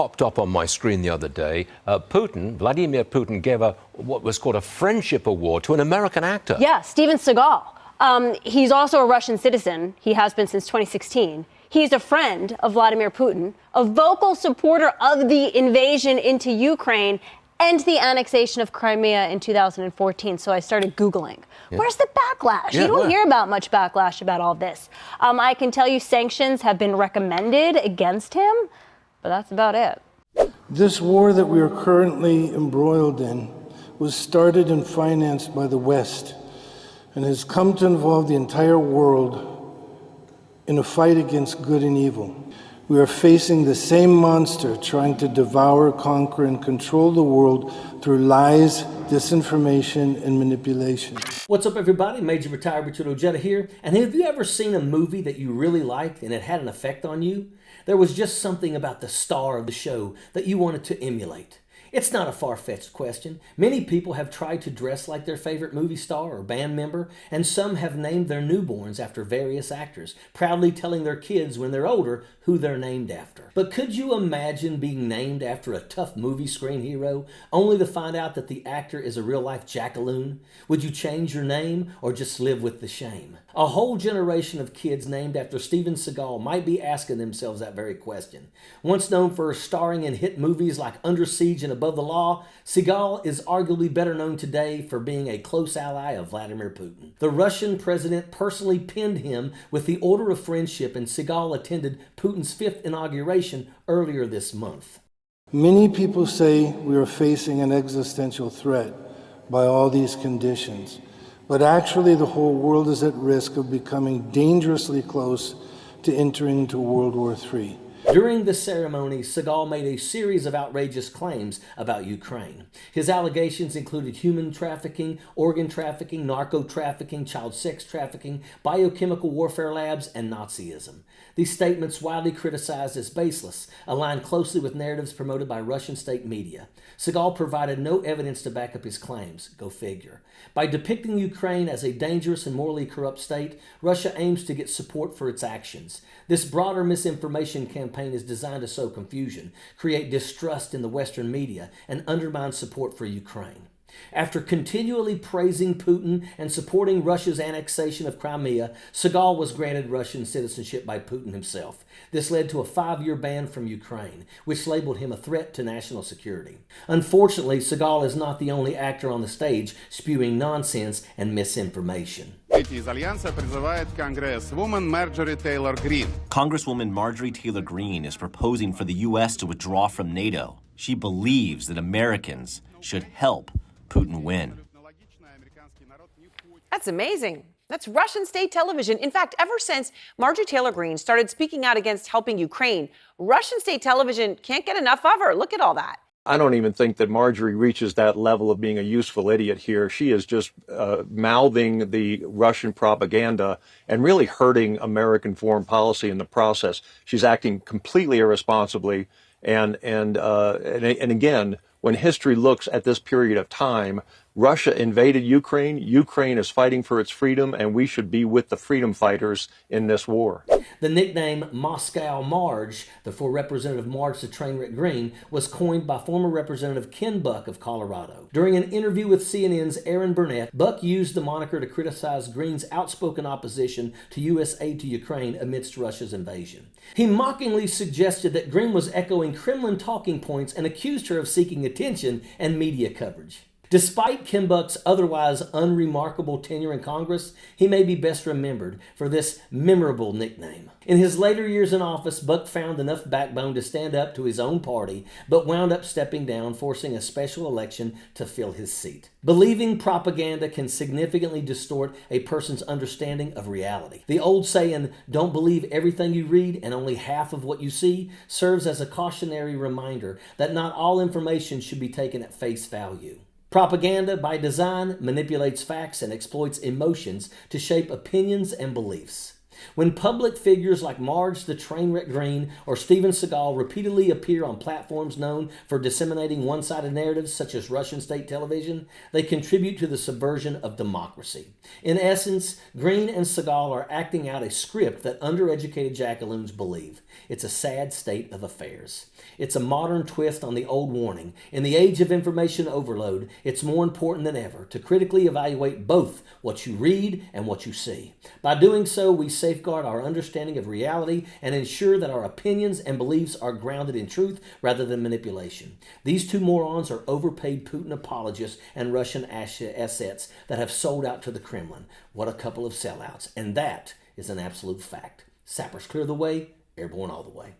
Popped up on my screen the other day. Vladimir Putin, gave what was called a friendship award to an American actor. Yeah, Steven Seagal. He's also a Russian citizen. He has been since 2016. He's a friend of Vladimir Putin, a vocal supporter of the invasion into Ukraine and the annexation of Crimea in 2014. So I started Googling. Yeah. Where's the backlash? You don't hear about much backlash about all this. I can tell you sanctions have been recommended against him, but that's about it. This war that we are currently embroiled in was started and financed by the West and has come to involve the entire world in a fight against good and evil. We are facing the same monster trying to devour, conquer, and control the world through lies, disinformation, and manipulation. What's up, everybody? Major Retired Richard Ojeda here. And have you ever seen a movie that you really liked and it had an effect on you? There was just something about the star of the show that you wanted to emulate. It's not a far-fetched question. Many people have tried to dress like their favorite movie star or band member, and some have named their newborns after various actors, proudly telling their kids when they're older who they're named after. But could you imagine being named after a tough movie screen hero, only to find out that the actor is a real-life jackaloon? Would you change your name or just live with the shame? A whole generation of kids named after Steven Seagal might be asking themselves that very question. Once known for starring in hit movies like Under Siege and Above the Law, Seagal is arguably better known today for being a close ally of Vladimir Putin. The Russian president personally pinned him with the Order of Friendship, and Seagal attended Putin's 5th inauguration earlier this month. Many people say we are facing an existential threat by all these conditions, but actually the whole world is at risk of becoming dangerously close to entering into World War III. During the ceremony, Seagal made a series of outrageous claims about Ukraine. His allegations included human trafficking, organ trafficking, narco trafficking, child sex trafficking, biochemical warfare labs, and Nazism. These statements, widely criticized as baseless, aligned closely with narratives promoted by Russian state media. Seagal provided no evidence to back up his claims. Go figure. By depicting Ukraine as a dangerous and morally corrupt state, Russia aims to get support for its actions. This broader misinformation campaign is designed to sow confusion, create distrust in the Western media, and undermine support for Ukraine. After continually praising Putin and supporting Russia's annexation of Crimea, Seagal was granted Russian citizenship by Putin himself. This led to a 5-year ban from Ukraine, which labeled him a threat to national security. Unfortunately, Seagal is not the only actor on the stage spewing nonsense and misinformation. Congresswoman Marjorie Taylor Green. Congresswoman Marjorie Taylor Green is proposing for the U.S. to withdraw from NATO. She believes that Americans should help Putin win. That's amazing. That's Russian state television. In fact, ever since Marjorie Taylor Green started speaking out against helping Ukraine, Russian state television can't get enough of her. Look at all that. I don't even think that Marjorie reaches that level of being a useful idiot here. She is just mouthing the Russian propaganda and really hurting American foreign policy in the process. She's acting completely irresponsibly. And again, when history looks at this period of time, Russia invaded Ukraine. Ukraine is fighting for its freedom, and we should be with the freedom fighters in this war. The nickname Moscow Marge, for Representative Marge the Trainwreck Green, was coined by former Representative Ken Buck of Colorado. During an interview with CNN's Aaron Burnett, Buck used the moniker to criticize Green's outspoken opposition to U.S. aid to Ukraine amidst Russia's invasion. He mockingly suggested that Green was echoing Kremlin talking points and accused her of seeking attention and media coverage. Despite Ken Buck's otherwise unremarkable tenure in Congress, he may be best remembered for this memorable nickname. In his later years in office, Buck found enough backbone to stand up to his own party, but wound up stepping down, forcing a special election to fill his seat. Believing propaganda can significantly distort a person's understanding of reality. The old saying, "Don't believe everything you read and only half of what you see," serves as a cautionary reminder that not all information should be taken at face value. Propaganda, by design, manipulates facts and exploits emotions to shape opinions and beliefs. When public figures like Marge the Trainwreck Green or Steven Seagal repeatedly appear on platforms known for disseminating one-sided narratives such as Russian state television, they contribute to the subversion of democracy. In essence, Green and Seagal are acting out a script that undereducated jackaloons believe. It's a sad state of affairs. It's a modern twist on the old warning. In the age of information overload, it's more important than ever to critically evaluate both what you read and what you see. By doing so, we safeguard our understanding of reality and ensure that our opinions and beliefs are grounded in truth rather than manipulation. These two morons are overpaid Putin apologists and Russian assets that have sold out to the Kremlin. What a couple of sellouts. And that is an absolute fact. Sappers clear the way, airborne all the way.